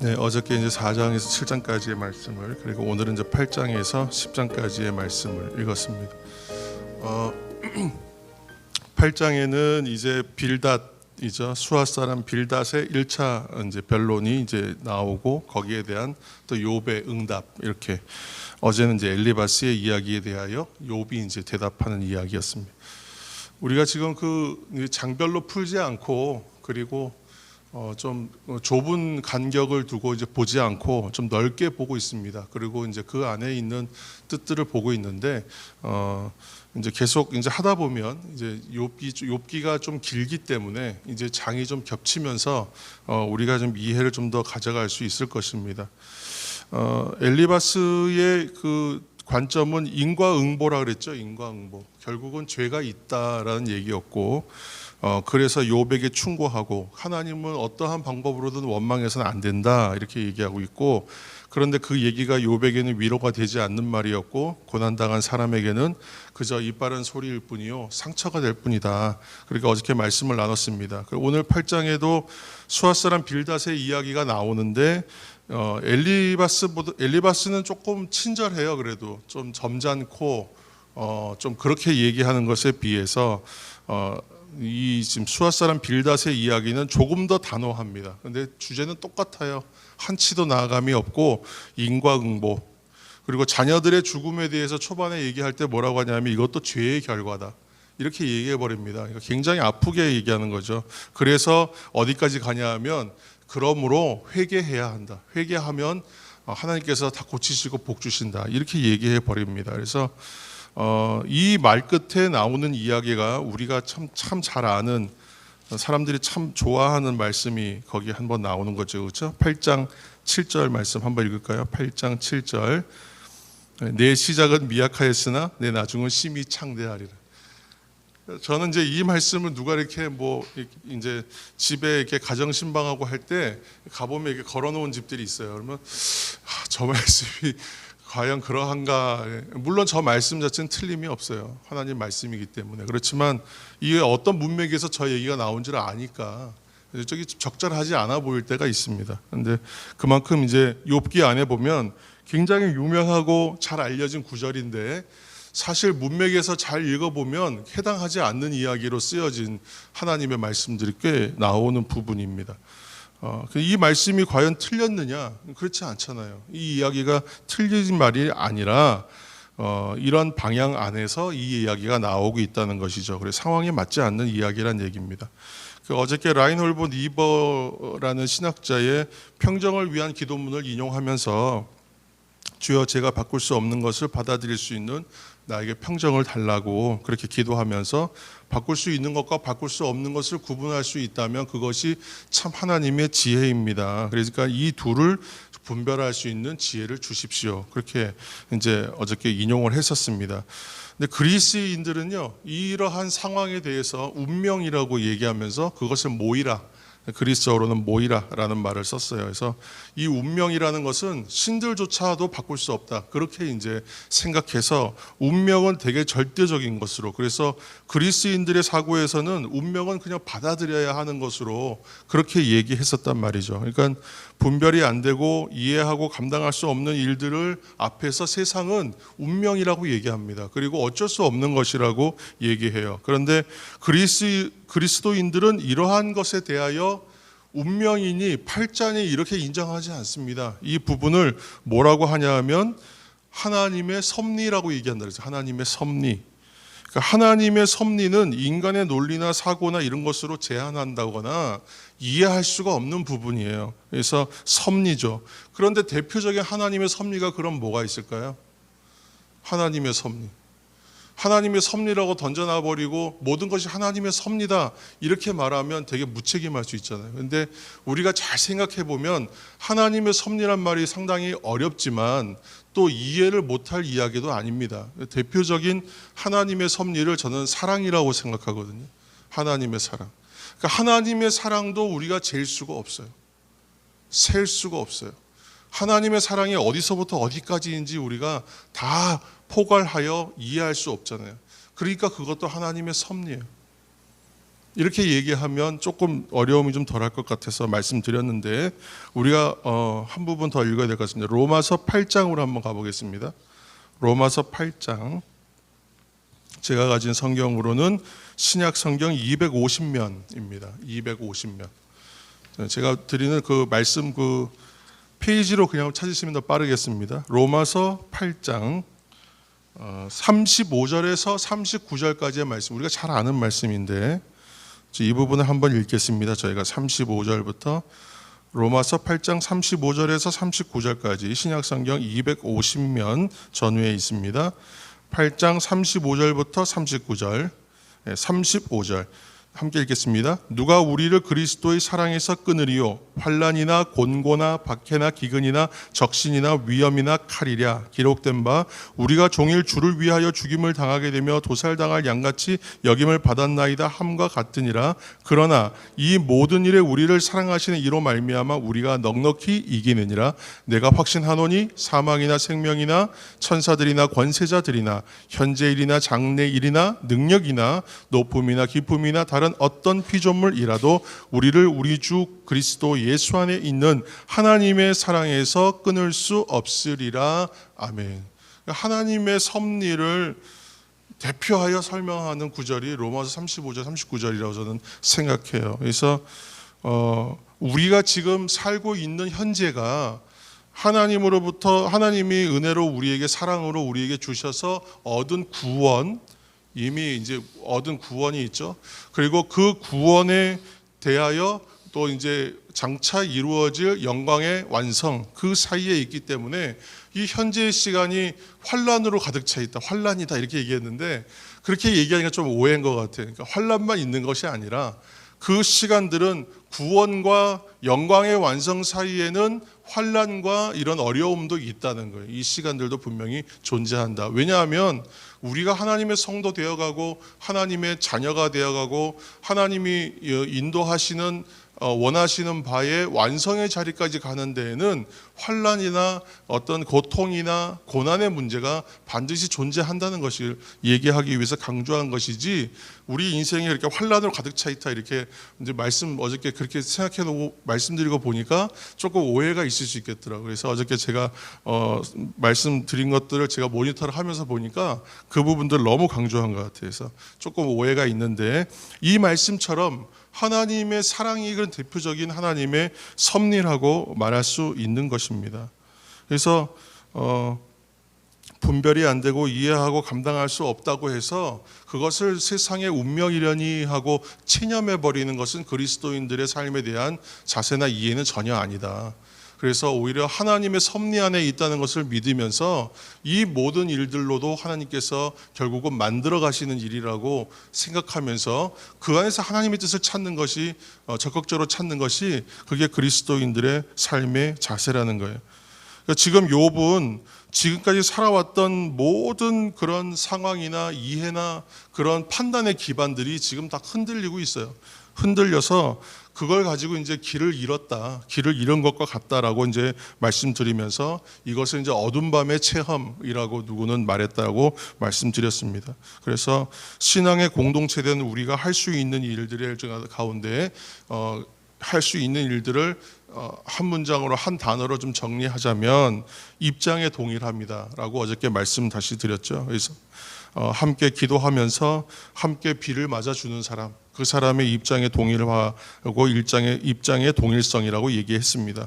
네, 어저께 이제 4장에서 7장까지의 말씀을, 그리고 오늘은 이제 8장에서 10장까지의 말씀을 읽었습니다. 8장에는 이제 빌닷이죠. 수아 사람 빌닷의 1차 이제 변론이 이제 나오고, 거기에 대한 또 욥의 응답, 이렇게 어제는 이제 엘리바스의 이야기에 대하여 욥이 이제 대답하는 이야기였습니다. 우리가 지금 그 장별로 풀지 않고, 그리고 좀 좁은 간격을 두고 이제 보지 않고 좀 넓게 보고 있습니다. 그리고 이제 그 안에 있는 뜻들을 보고 있는데, 이제 계속 이제 하다 보면 이제 욥기가 좀 길기 때문에 이제 장이 좀 겹치면서 우리가 좀 이해를 좀 더 가져갈 수 있을 것입니다. 엘리바스의 그 관점은 인과응보라 그랬죠. 인과응보. 결국은 죄가 있다라는 얘기였고, 그래서 욥에게 충고하고, 하나님은 어떠한 방법으로든 원망해서는 안 된다, 이렇게 얘기하고 있고, 그런데 그 얘기가 욥에게는 위로가 되지 않는 말이었고, 고난당한 사람에게는 그저 이빠른 소리일 뿐이요 상처가 될 뿐이다. 그러니까 어저께 말씀을 나눴습니다. 오늘 8장에도 수아 사람 빌닷의 이야기가 나오는데, 엘리바스는 조금 친절해요. 그래도 좀 점잖고 좀 그렇게 얘기하는 것에 비해서 이 지금 수아 사람 빌닷의 이야기는 조금 더 단호합니다. 근데 주제는 똑같아요. 한치도 나아감이 없고 인과응보. 그리고 자녀들의 죽음에 대해서 초반에 얘기할 때 뭐라고 하냐면 이것도 죄의 결과다, 이렇게 얘기해 버립니다. 그러니까 굉장히 아프게 얘기하는 거죠. 그래서 어디까지 가냐 하면, 그러므로 회개해야 한다. 회개하면 하나님께서 다 고치시고 복 주신다, 이렇게 얘기해 버립니다. 그래서 이 말 끝에 나오는 이야기가 우리가 참 잘 아는, 사람들이 참 좋아하는 말씀이 거기에 한번 나오는 거죠. 그렇죠? 8장 7절 말씀 한번 읽을까요? 8장 7절. 내 시작은 미약하였으나 내 나중은 심히 창대하리라. 저는 이제 이 말씀을 누가 이렇게 이제 집에 이렇게 가정 신방하고 할 때 가보면 이렇게 걸어놓은 집들이 있어요. 그러면 저 말씀이 과연 그러한가? 물론 저 말씀 자체는 틀림이 없어요. 하나님 말씀이기 때문에. 그렇지만 이게 어떤 문맥에서 저 얘기가 나온 줄 아니까 저기 적절하지 않아 보일 때가 있습니다. 그런데 그만큼 이제 욥기 안에 보면 굉장히 유명하고 잘 알려진 구절인데, 사실 문맥에서 잘 읽어보면 해당하지 않는 이야기로 쓰여진 하나님의 말씀들이 꽤 나오는 부분입니다. 이 말씀이 과연 틀렸느냐? 그렇지 않잖아요. 이 이야기가 틀린 말이 아니라 이런 방향 안에서 이 이야기가 나오고 있다는 것이죠. 그래서 상황에 맞지 않는 이야기란 얘기입니다. 어저께 라인홀드 니버라는 신학자의 평정을 위한 기도문을 인용하면서, 주여 제가 바꿀 수 없는 것을 받아들일 수 있는 나에게 평정을 달라고 그렇게 기도하면서, 바꿀 수 있는 것과 바꿀 수 없는 것을 구분할 수 있다면 그것이 참 하나님의 지혜입니다. 그러니까 이 둘을 분별할 수 있는 지혜를 주십시오. 그렇게 이제 어저께 인용을 했었습니다. 근데 그리스인들은요, 이러한 상황에 대해서 운명이라고 얘기하면서 그것을 모이라, 그리스어로는 모이라라는 말을 썼어요. 그래서 이 운명이라는 것은 신들조차도 바꿀 수 없다, 그렇게 이제 생각해서 운명은 되게 절대적인 것으로, 그래서 그리스인들의 사고에서는 운명은 그냥 받아들여야 하는 것으로 그렇게 얘기했었단 말이죠. 그러니까 분별이 안 되고 이해하고 감당할 수 없는 일들을 앞에서 세상은 운명이라고 얘기합니다. 그리고 어쩔 수 없는 것이라고 얘기해요. 그런데 그리스도인들은 이러한 것에 대하여 운명이니 8장이 이렇게 인정하지 않습니다. 이 부분을 뭐라고 하냐 하면 하나님의 섭리라고 얘기한다. 그래서 하나님의 섭리. 그러니까 하나님의 섭리는 인간의 논리나 사고나 이런 것으로 제한한다거나 이해할 수가 없는 부분이에요. 그래서 섭리죠. 그런데 대표적인 하나님의 섭리가 그럼 뭐가 있을까요? 하나님의 섭리. 하나님의 섭리라고 던져놔버리고 모든 것이 하나님의 섭리다, 이렇게 말하면 되게 무책임할 수 있잖아요. 그런데 우리가 잘 생각해 보면 하나님의 섭리란 말이 상당히 어렵지만 또 이해를 못할 이야기도 아닙니다. 대표적인 하나님의 섭리를 저는 사랑이라고 생각하거든요. 하나님의 사랑. 그러니까 하나님의 사랑도 우리가 잴 수가 없어요. 셀 수가 없어요. 하나님의 사랑이 어디서부터 어디까지인지 우리가 다 포괄하여 이해할 수 없잖아요. 그러니까 그것도 하나님의 섭리예요. 이렇게 얘기하면 조금 어려움이 좀 덜할 것 같아서 말씀드렸는데 우리가 한 부분 더 읽어야 될 것 같습니다. 로마서 8장으로 한번 가보겠습니다. 로마서 8장. 제가 가진 성경으로는 신약 성경 250면입니다. 250면. 제가 드리는 그 말씀 그 페이지로 그냥 찾으시면 더 빠르겠습니다. 로마서 8장 35절에서 39절까지의 말씀, 우리가 잘 아는 말씀인데 이 부분을 한번 읽겠습니다. 저희가 35절부터 로마서 8장 35절에서 39절까지 신약성경 250면 전후에 있습니다. 8장 35절부터 39절, 35절 함께 읽겠습니다. 누가 우리를 그리스도의 사랑에서 끊으리요? 환난이나 곤고나 박해나 기근이나 적신이나 위험이나 칼이랴. 기록된 바 우리가 종일 주를 위하여 죽임을 당하게 되며 도살당할 양같이 여김을 받았나이다 함과 같으니라. 그러나 이 모든 일에 우리를 사랑하시는 이로 말미암아 우리가 넉넉히 이기느니라. 내가 확신하노니 사망이나 생명이나 천사들이나 권세자들이나 현재일이나 장래일이나 능력이나 높음이나 깊음이나 다른 어떤 피조물이라도 우리를 우리 주 그리스도 예수 안에 있는 하나님의 사랑에서 끊을 수 없으리라. 아멘. 하나님의 섭리를 대표하여 설명하는 구절이 로마서 35절, 39절이라고 저는 생각해요. 그래서 우리가 지금 살고 있는 현재가 하나님으로부터 하나님이 은혜로 우리에게 사랑으로 우리에게 주셔서 얻은 구원, 이미 이제 얻은 구원이 있죠. 그리고 그 구원에 대하여 또 이제 장차 이루어질 영광의 완성, 그 사이에 있기 때문에 이 현재의 시간이 환란으로 가득 차 있다, 환란이다 이렇게 얘기했는데 그렇게 얘기하니까 좀 오해인 것 같아요. 그러니까 환란만 있는 것이 아니라 그 시간들은 구원과 영광의 완성 사이에는 환란과 이런 어려움도 있다는 거예요. 이 시간들도 분명히 존재한다. 왜냐하면 우리가 하나님의 성도 되어가고 하나님의 자녀가 되어가고 하나님이 인도하시는 원하시는 바의 완성의 자리까지 가는 데에는 환란이나 어떤 고통이나 고난의 문제가 반드시 존재한다는 것을 얘기하기 위해서 강조한 것이지, 우리 인생이 이렇게 환란으로 가득 차 있다 이렇게 이제 말씀 어저께 그렇게 생각해놓고 말씀드리고 보니까 조금 오해가 있을 수 있겠더라고요. 그래서 어저께 제가 말씀드린 것들을 제가 모니터를 하면서 보니까 그 부분들 너무 강조한 것 같아요. 그래서 조금 오해가 있는데 이 말씀처럼 하나님의 사랑이 그런 대표적인 하나님의 섭리라고 말할 수 있는 것입니다. 그래서 분별이 안 되고 이해하고 감당할 수 없다고 해서 그것을 세상의 운명이려니 하고 체념해 버리는 것은 그리스도인들의 삶에 대한 자세나 이해는 전혀 아니다. 그래서 오히려 하나님의 섭리 안에 있다는 것을 믿으면서 이 모든 일들로도 하나님께서 결국은 만들어 가시는 일이라고 생각하면서 그 안에서 하나님의 뜻을 찾는 것이 적극적으로 찾는 것이 그게 그리스도인들의 삶의 자세라는 거예요. 그러니까 지금 욥은 지금까지 살아왔던 모든 그런 상황이나 이해나 그런 판단의 기반들이 지금 다 흔들리고 있어요. 흔들려서 그걸 가지고 이제 길을 잃었다, 길을 잃은 것과 같다라고 이제 말씀드리면서 이것을 이제 어둠 밤의 체험이라고 누구는 말했다고 말씀드렸습니다. 그래서 신앙의 공동체된 우리가 할 수 있는 일들의 가운데 할 수 있는 일들을 한 문장으로 한 단어로 좀 정리하자면 입장에 동일합니다라고 어저께 말씀 다시 드렸죠. 그래서 함께 기도하면서 함께 비를 맞아주는 사람, 그 사람의 입장에 동일하고 입장의 동일성이라고 얘기했습니다.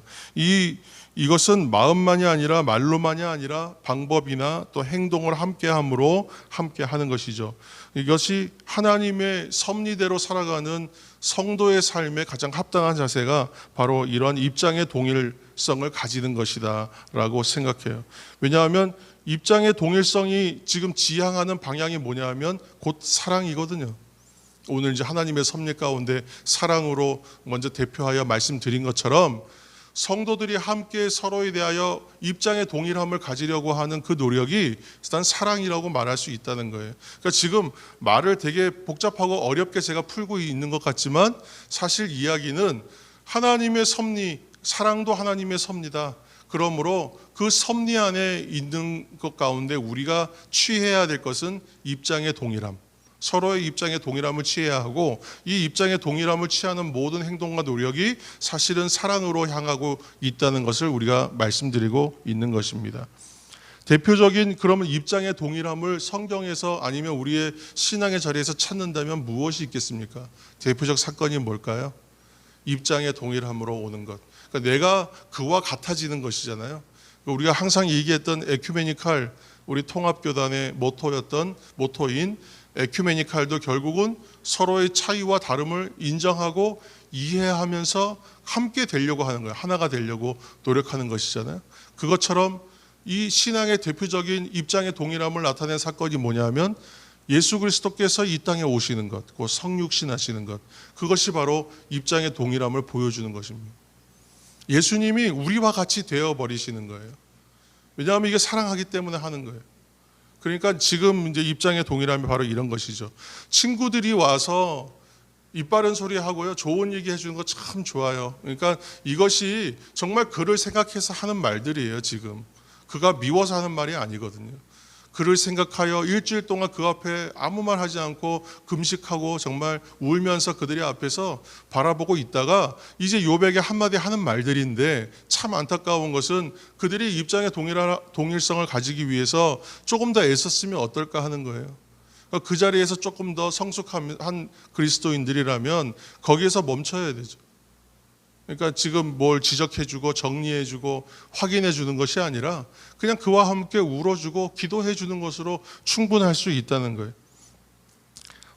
이것은 마음만이 아니라 말로만이 아니라 방법이나 또 행동을 함께함으로 함께 하는 것이죠. 이것이 하나님의 섭리대로 살아가는 성도의 삶에 가장 합당한 자세가 바로 이런 입장의 동일성을 가지는 것이다 라고 생각해요. 왜냐하면 입장의 동일성이 지금 지향하는 방향이 뭐냐 하면 곧 사랑이거든요. 오늘 이제 하나님의 섭리 가운데 사랑으로 먼저 대표하여 말씀드린 것처럼 성도들이 함께 서로에 대하여 입장의 동일함을 가지려고 하는 그 노력이 일단 사랑이라고 말할 수 있다는 거예요. 그러니까 지금 말을 되게 복잡하고 어렵게 제가 풀고 있는 것 같지만 사실 이야기는 하나님의 섭리, 사랑도 하나님의 섭리다. 그러므로 그 섭리 안에 있는 것 가운데 우리가 취해야 될 것은 입장의 동일함. 서로의 입장에 동일함을 취해야 하고, 이 입장에 동일함을 취하는 모든 행동과 노력이 사실은 사랑으로 향하고 있다는 것을 우리가 말씀드리고 있는 것입니다. 대표적인 그러면 입장의 동일함을 성경에서 아니면 우리의 신앙의 자리에서 찾는다면 무엇이 있겠습니까? 대표적 사건이 뭘까요? 입장의 동일함으로 오는 것. 그러니까 내가 그와 같아지는 것이잖아요. 우리가 항상 얘기했던 에큐메니칼, 우리 통합교단의 모토인 에큐메니칼도 결국은 서로의 차이와 다름을 인정하고 이해하면서 함께 되려고 하는 거예요. 하나가 되려고 노력하는 것이잖아요. 그것처럼 이 신앙의 대표적인 입장의 동일함을 나타낸 사건이 뭐냐면 예수 그리스도께서 이 땅에 오시는 것, 그 성육신 하시는 것, 그것이 바로 입장의 동일함을 보여주는 것입니다. 예수님이 우리와 같이 되어버리시는 거예요. 왜냐하면 이게 사랑하기 때문에 하는 거예요. 그러니까 지금 이제 입장의 동일함이 바로 이런 것이죠. 친구들이 와서 이빠른 소리 하고요, 좋은 얘기 해주는 거 참 좋아요. 그러니까 이것이 정말 그를 생각해서 하는 말들이에요. 지금 그가 미워서 하는 말이 아니거든요. 그를 생각하여 일주일 동안 그 앞에 아무 말 하지 않고 금식하고 정말 울면서 그들의 앞에서 바라보고 있다가 이제 요백에 한마디 하는 말들인데, 참 안타까운 것은 그들이 입장의 동일성을 가지기 위해서 조금 더 애썼으면 어떨까 하는 거예요. 그 자리에서 조금 더 성숙한 그리스도인들이라면 거기에서 멈춰야 되죠. 그러니까 지금 뭘 지적해주고 정리해주고 확인해주는 것이 아니라 그냥 그와 함께 울어주고 기도해주는 것으로 충분할 수 있다는 거예요.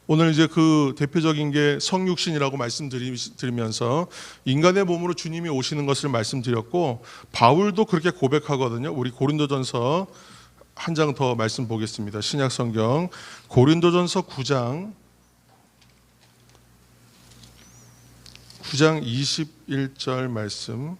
오늘 이제 그 대표적인 게 성육신이라고 말씀드리면서 인간의 몸으로 주님이 오시는 것을 말씀드렸고, 바울도 그렇게 고백하거든요. 우리 고린도전서 한 장 더 말씀 보겠습니다. 신약 성경 고린도전서 9장 21절 말씀,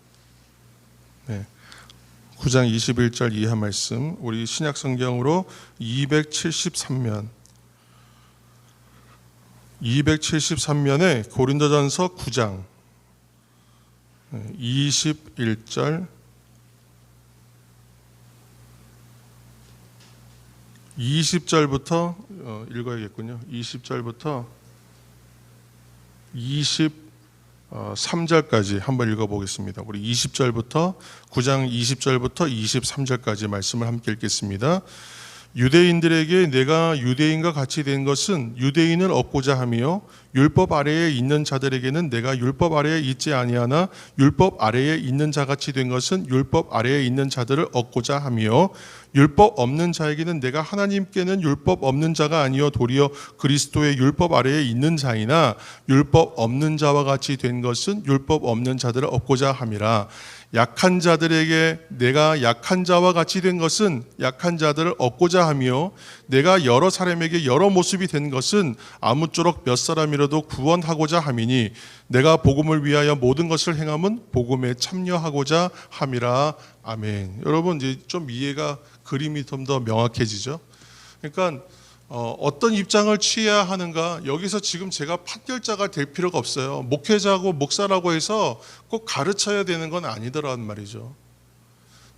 9장 21절 이하 말씀, 우리 신약 성경으로 273면에 고린도전서 9장 21절 20절부터 읽어야겠군요. 20절부터 23절까지 한번 읽어보겠습니다. 우리 20절부터 9장 20절부터 23절까지 말씀을 함께 읽겠습니다. 유대인들에게 내가 유대인과 같이 된 것은 유대인을 얻고자 하며, 율법 아래에 있는 자들에게는 내가 율법 아래에 있지 아니하나 율법 아래에 있는 자같이 된 것은 율법 아래에 있는 자들을 얻고자 하며, 율법 없는 자에게는 내가 하나님께는 율법 없는 자가 아니요 도리어 그리스도의 율법 아래에 있는 자이나 율법 없는 자와 같이 된 것은 율법 없는 자들을 얻고자 함이라. 약한 자들에게 내가 약한 자와 같이 된 것은 약한 자들을 얻고자 하며, 내가 여러 사람에게 여러 모습이 된 것은 아무쪼록 몇 사람이라도 구원하고자 함이니, 내가 복음을 위하여 모든 것을 행함은 복음에 참여하고자 함이라. 아멘. 여러분 이제 좀 이해가, 그림이 좀 더 명확해지죠. 그러니까 어떤 입장을 취해야 하는가, 여기서 지금 제가 판결자가 될 필요가 없어요. 목회자고 목사라고 해서 꼭 가르쳐야 되는 건 아니더란 말이죠.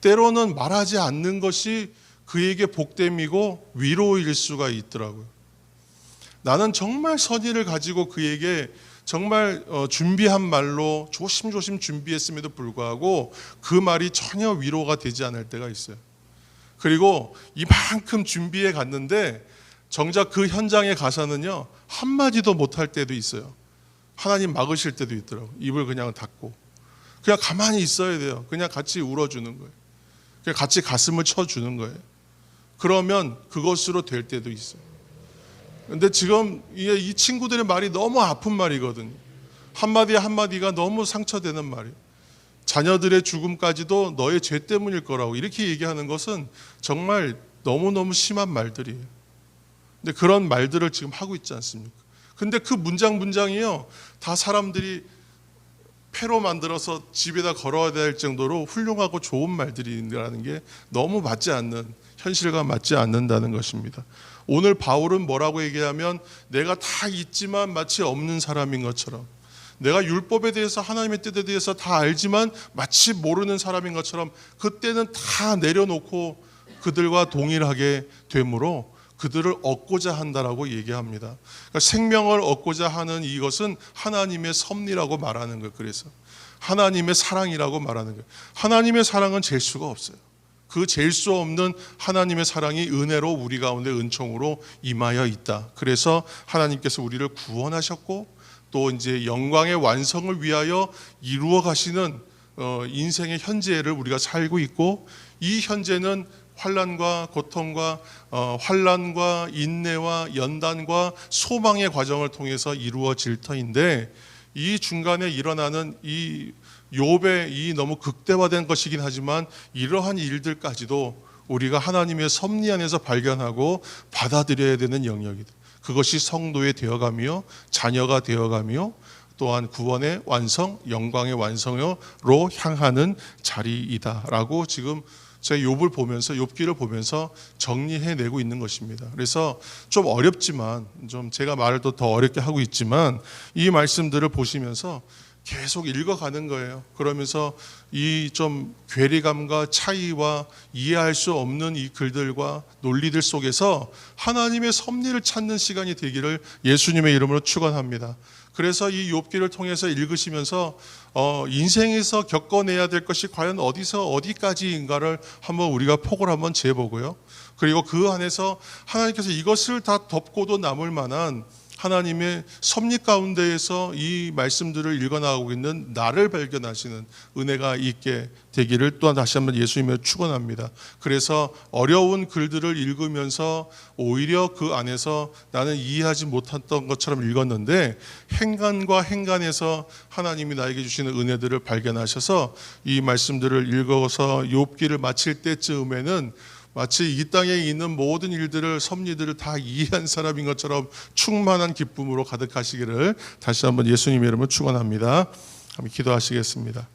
때로는 말하지 않는 것이 그에게 복됨이고 위로일 수가 있더라고요. 나는 정말 선의를 가지고 그에게 정말 준비한 말로 조심조심 준비했음에도 불구하고 그 말이 전혀 위로가 되지 않을 때가 있어요. 그리고 이만큼 준비해 갔는데 정작 그 현장에 가서는요, 한마디도 못할 때도 있어요. 하나님 막으실 때도 있더라고요. 입을 그냥 닫고 그냥 가만히 있어야 돼요. 그냥 같이 울어주는 거예요. 그냥 같이 가슴을 쳐주는 거예요. 그러면 그것으로 될 때도 있어요. 근데 지금 이 친구들의 말이 너무 아픈 말이거든요. 한마디 한마디가 너무 상처되는 말이에요. 자녀들의 죽음까지도 너의 죄 때문일 거라고 이렇게 얘기하는 것은 정말 너무너무 심한 말들이에요. 근데 그런 말들을 지금 하고 있지 않습니까? 근데 그 문장이요, 다 사람들이 패로 만들어서 집에다 걸어야 될 정도로 훌륭하고 좋은 말들이라는 게 너무 맞지 않는, 현실과 맞지 않는다는 것입니다. 오늘 바울은 뭐라고 얘기하면, 내가 다 있지만 마치 없는 사람인 것처럼, 내가 율법에 대해서, 하나님의 뜻에 대해서 다 알지만 마치 모르는 사람인 것처럼, 그때는 다 내려놓고 그들과 동일하게 되므로 그들을 얻고자 한다라고 얘기합니다. 그러니까 생명을 얻고자 하는 이것은 하나님의 섭리라고 말하는 거예요. 그래서 하나님의 사랑이라고 말하는 거예요. 하나님의 사랑은 잴 수가 없어요. 그 잴 수 없는 하나님의 사랑이 은혜로 우리 가운데 은총으로 임하여 있다. 그래서 하나님께서 우리를 구원하셨고 또 이제 영광의 완성을 위하여 이루어 가시는 인생의 현재를 우리가 살고 있고, 이 현재는 환난과 고통과 환난과 인내와 연단과 소망의 과정을 통해서 이루어질 터인데, 이 중간에 일어나는 이 욥의 이 너무 극대화된 것이긴 하지만 이러한 일들까지도 우리가 하나님의 섭리 안에서 발견하고 받아들여야 되는 영역이다. 그것이 성도의 되어가며 자녀가 되어가며 또한 구원의 완성, 영광의 완성으로 향하는 자리이다라고 지금 제가 욥을 보면서, 욥기를 보면서 정리해내고 있는 것입니다. 그래서 좀 어렵지만, 좀 제가 말을 또 더 어렵게 하고 있지만 이 말씀들을 보시면서 계속 읽어가는 거예요. 그러면서 이 좀 괴리감과 차이와 이해할 수 없는 이 글들과 논리들 속에서 하나님의 섭리를 찾는 시간이 되기를 예수님의 이름으로 축원합니다. 그래서 이 욥기를 통해서 읽으시면서 인생에서 겪어내야 될 것이 과연 어디서 어디까지인가를 한번 우리가 폭을 한번 재보고요. 그리고 그 안에서 하나님께서 이것을 다 덮고도 남을 만한 하나님의 섭리 가운데에서 이 말씀들을 읽어나가고 있는 나를 발견하시는 은혜가 있게 되기를 또한 다시 한번 예수님을 축원합니다. 그래서 어려운 글들을 읽으면서 오히려 그 안에서 나는 이해하지 못했던 것처럼 읽었는데 행간과 행간에서 하나님이 나에게 주시는 은혜들을 발견하셔서 이 말씀들을 읽어서 욥기를 마칠 때쯤에는 마치 이 땅에 있는 모든 일들을, 섭리들을 다 이해한 사람인 것처럼 충만한 기쁨으로 가득하시기를 다시 한번 예수님의 이름으로 축원합니다. 한번 기도하시겠습니다.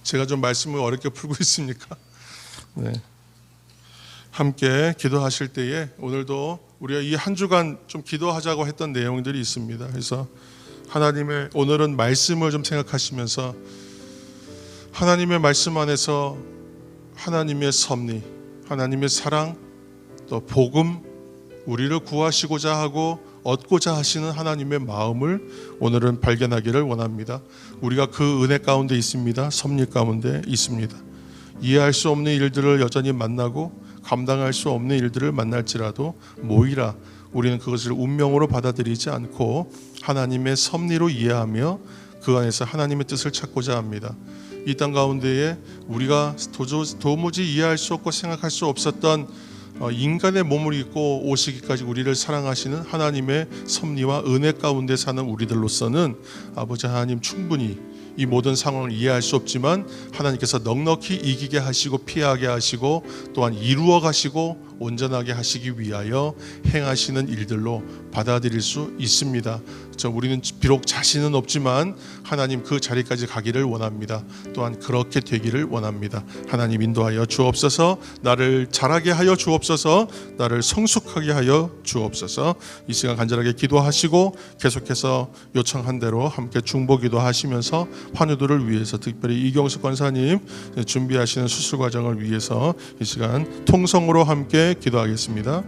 제가 좀 말씀을 어렵게 풀고 있습니까? 네. 함께 기도하실 때에 오늘도 우리가 이 한 주간 좀 기도하자고 했던 내용들이 있습니다. 그래서 하나님의 오늘은 말씀을 좀 생각하시면서 하나님의 말씀 안에서 하나님의 섭리, 하나님의 사랑, 또 복음, 우리를 구하시고자 하고 얻고자 하시는 하나님의 마음을 오늘은 발견하기를 원합니다. 우리가 그 은혜 가운데 있습니다. 섭리 가운데 있습니다. 이해할 수 없는 일들을 여전히 만나고 감당할 수 없는 일들을 만날지라도 모이라 우리는 그것을 운명으로 받아들이지 않고 하나님의 섭리로 이해하며 그 안에서 하나님의 뜻을 찾고자 합니다. 이 땅 가운데에 우리가 도무지 이해할 수 없고 생각할 수 없었던 인간의 몸을 입고 오시기까지 우리를 사랑하시는 하나님의 섭리와 은혜 가운데 사는 우리들로서는 아버지 하나님 충분히 이 모든 상황을 이해할 수 없지만 하나님께서 넉넉히 이기게 하시고 피하게 하시고 또한 이루어 가시고 온전하게 하시기 위하여 행하시는 일들로 받아들일 수 있습니다. 우리는 비록 자신은 없지만 하나님 그 자리까지 가기를 원합니다. 또한 그렇게 되기를 원합니다. 하나님 인도하여 주옵소서. 나를 자라게 하여 주옵소서. 나를 성숙하게 하여 주옵소서. 이 시간 간절하게 기도하시고 계속해서 요청한 대로 함께 중보 기도하시면서 환우들을 위해서, 특별히 이경수 권사님 준비하시는 수술 과정을 위해서 이 시간 통성으로 함께 기도하겠습니다.